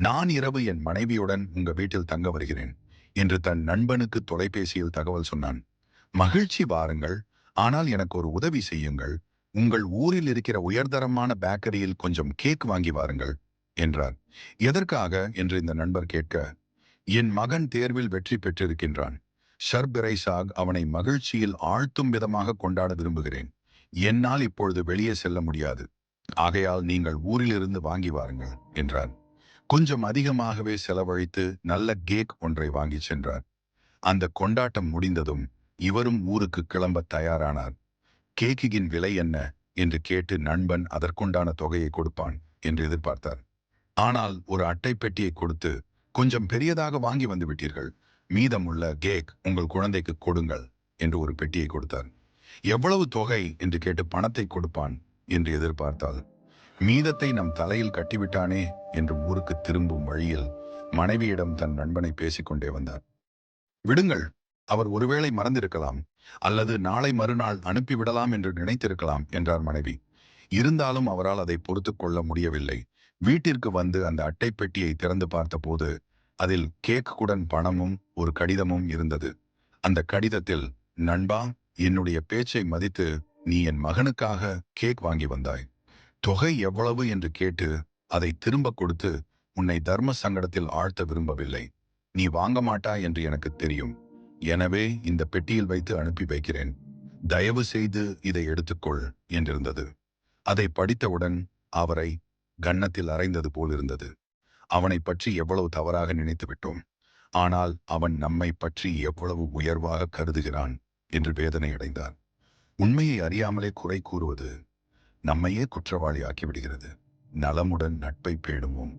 நான் இரவு என் மனைவியுடன் உங்க வீட்டில் தங்க வருகிறேன் என்று தன் நண்பனுக்கு தொலைபேசியில் தகவல் சொன்னான். மகிழ்ச்சி வாருங்கள், ஆனால் எனக்கு ஒரு உதவி செய்யுங்கள். உங்கள் ஊரில் இருக்கிற உயர்தரமான பேக்கரியில் கொஞ்சம் கேக் வாங்கி வாருங்கள் என்றார். எதற்காக என்று இந்த நண்பர் கேட்க, என் மகன் தேர்வில் வெற்றி பெற்றிருக்கின்றான். ஷர்பிரைசாக் அவனை மகிழ்ச்சியில் ஆழ்த்தும் விதமாக கொண்டாட விரும்புகிறேன். என்னால் இப்பொழுது வெளியே செல்ல முடியாது. ஆகையால் நீங்கள் ஊரிலிருந்து வாங்கி வாருங்கள் என்றார். கொஞ்சம் அதிகமாகவே செலவழித்து நல்ல கேக் ஒன்றை வாங்கிச் சென்றார். அந்த கொண்டாட்டம் முடிந்ததும் இவரும் ஊருக்கு கிளம்ப தயாரானார். கேக்கின் விலை என்ன என்று கேட்டு நண்பன் அதற்குண்டான தொகையை கொடுப்பான் என்று எதிர்பார்த்தார். ஆனால் ஒரு அட்டை பெட்டியை கொடுத்து, கொஞ்சம் பெரியதாக வாங்கி வந்து விட்டீர்கள், மீதமுள்ள கேக் உங்கள் குழந்தைக்கு கொடுங்கள் என்று ஒரு பெட்டியை கொடுத்தார். எவ்வளவு தொகை என்று கேட்டு பணத்தை கொடுப்பான் என்று எதிர்பார்த்தாள். மீதத்தை நம் தலையில் கட்டிவிட்டானே என்று ஊருக்கு திரும்பும் வழியில் மனைவியிடம் தன் நண்பனை பேசிக்கொண்டே வந்தார். விடுங்கள், அவர் ஒருவேளை மறந்திருக்கலாம், அல்லது நாளை மறுநாள் அனுப்பிவிடலாம் என்று நினைத்திருக்கலாம் என்றார் மனைவி. இருந்தாலும் அவரால் அதை பொறுத்துக் கொள்ள முடியவில்லை. வீட்டிற்கு வந்து அந்த அட்டை பெட்டியை திறந்து பார்த்தபோது அதில் கேக்குடன் பணமும் ஒரு கடிதமும் இருந்தது. அந்த கடிதத்தில், நண்பா, என்னுடைய பேச்சை மதித்து நீ என் மகனுக்காக கேக் வாங்கி வந்தாய். தொகை எவ்வளவு என்று கேட்டு அதை திரும்ப கொடுத்து உன்னை தர்ம சங்கடத்தில் ஆழ்த்த விரும்பவில்லை. நீ வாங்க மாட்டாய் என்று எனக்கு தெரியும். எனவே இந்த பெட்டியில் வைத்து அனுப்பி வைக்கிறேன். தயவு செய்து இதை எடுத்துக்கொள் என்றிருந்தது. அதை படித்தவுடன் அவரை கன்னத்தில் அறைந்தது போலிருந்தது. அவனை பற்றி எவ்வளவு தவறாக நினைத்து விட்டோம். ஆனால் அவன் நம்மை பற்றி எவ்வளவு உயர்வாக கருதுகிறான் என்று வேதனை அடைந்தார். உண்மையை அறியாமலே குறை கூறுவது நம்மையே குற்றவாளி ஆக்கிவிடுகிறது. நலமுடன் நட்பை பேணுவோம்.